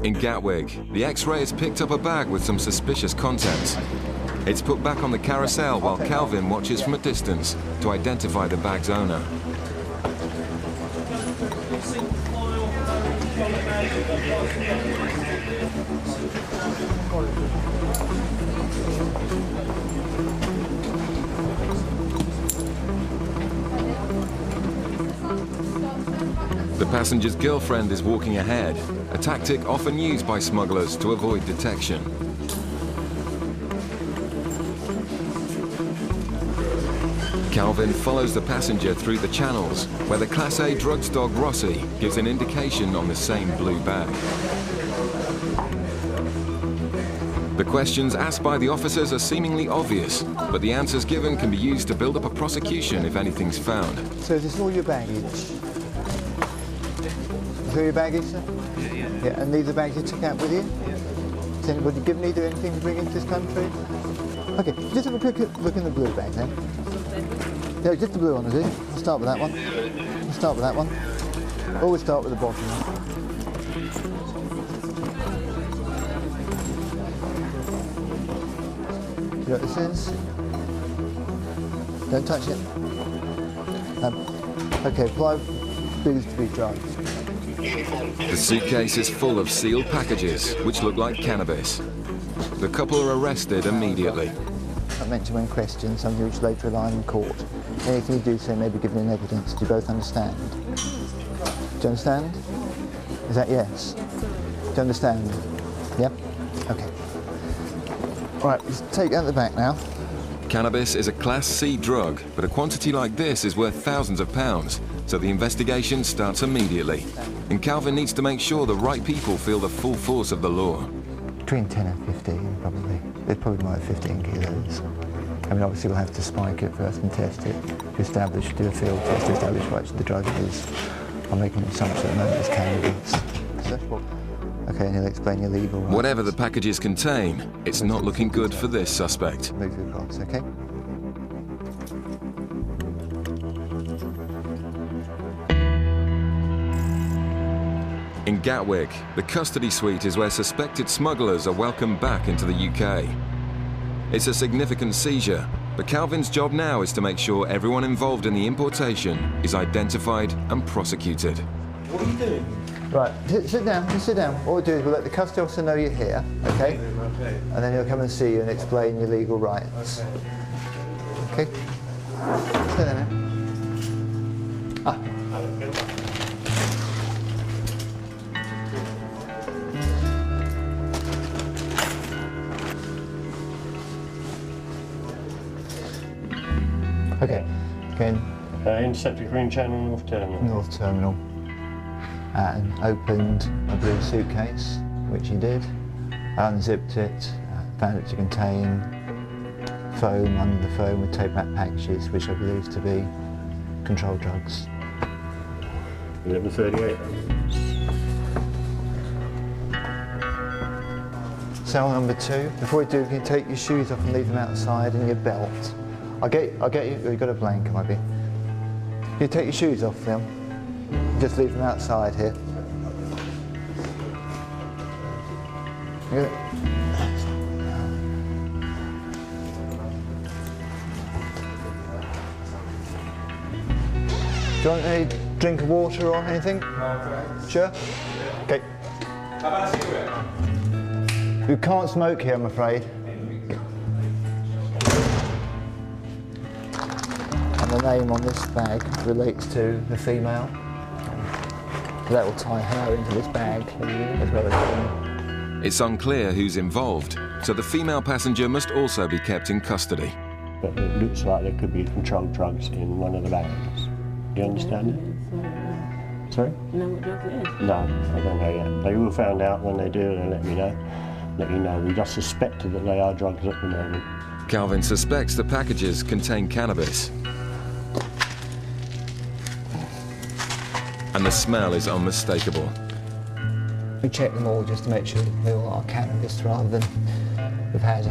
In Gatwick, the X-ray has picked up a bag with some suspicious contents. It's put back on the carousel while Calvin watches from a distance to identify the bag's owner. The passenger's girlfriend is walking ahead, a tactic often used by smugglers to avoid detection. Calvin follows the passenger through the channels, where the Class A drugs dog Rossi gives an indication on the same blue bag. The questions asked by the officers are seemingly obvious, but the answers given can be used to build up a prosecution if anything's found. So is this all your baggage? Is all your baggage, sir? Yeah, and these are bags you took out with you? Yeah. Has anybody given you anything to bring into this country? Okay, just have a quick look in the blue bag then. Yeah, just the blue one, is it? We'll start with that one. We'll start with that one. Always start with the bottom one. You know what this is? Don't touch it. Okay, apply booze to be drugs. The suitcase is full of sealed packages, which look like cannabis. The couple are arrested immediately. I mentioned when questioned, something which later rely in court. Anything you do say may be given in evidence. Do you both understand? Do you understand? Is that yes? Do you understand? Yeah? Okay. Right, let's take out the back now. Cannabis is a Class C drug, but a quantity like this is worth thousands of pounds, so the investigation starts immediately. And Calvin needs to make sure the right people feel the full force of the law. Between 10 and 15, probably. It's probably more like 15 kilos. I mean, obviously we'll have to spike it first and test it to establish, do a field test to establish what actually the drug is. I'm making an assumption at the moment it's cannabis. Okay, and he'll explain your legal rights. Whatever the packages contain, it's not looking good for this suspect. Move your across, okay? In Gatwick, the custody suite is where suspected smugglers are welcomed back into the UK. It's a significant seizure, but Calvin's job now is to make sure everyone involved in the importation is identified and prosecuted. What are you doing? Right, sit down, just sit down. What we'll do is we'll let the custody officer know you're here, okay? Okay. And then he'll come and see you and explain your legal rights. Okay? Sit there now. Ah. Okay, again. Intercepted Green Channel, North Terminal. North Terminal. And opened a blue suitcase, which he did. Unzipped it, found it to contain foam. Under the foam with tape back packages, which I believe to be controlled drugs. 11:38. Cell number 2. Before we do, you can take your shoes off and leave them outside and your belt. I'll get you. You've got a blanket, maybe. You take your shoes off them. Just leave them outside here. Good. Do you want any drink of water or anything? No. Sure? Okay. How about a cigarette? You can't smoke here, I'm afraid. And the name on this bag relates to the female. That will tie her into this bag as well as him. It's unclear who's involved, so the female passenger must also be kept in custody. But it looks like there could be controlled drugs in one of the bags. Do you understand it? Sorry? No, what drug it is? No, I don't know yet. They will find out when they do and let me know. Let you know. We just suspected that they are drugs at the moment. Calvin suspects the packages contain cannabis. And the smell is unmistakable. We check them all just to make sure they all are cannabis rather than we've had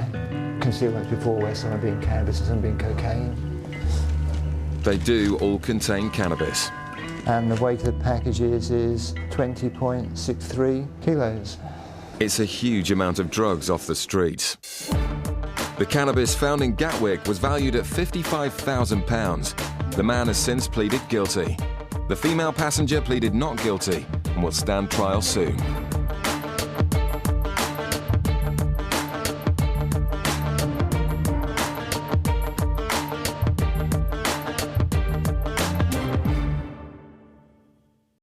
concealments before where some are being cannabis and some being cocaine. They do all contain cannabis. And the weight of the packages is 20.63 kilos. It's a huge amount of drugs off the streets. The cannabis found in Gatwick was valued at £55,000. The man has since pleaded guilty. The female passenger pleaded not guilty and will stand trial soon.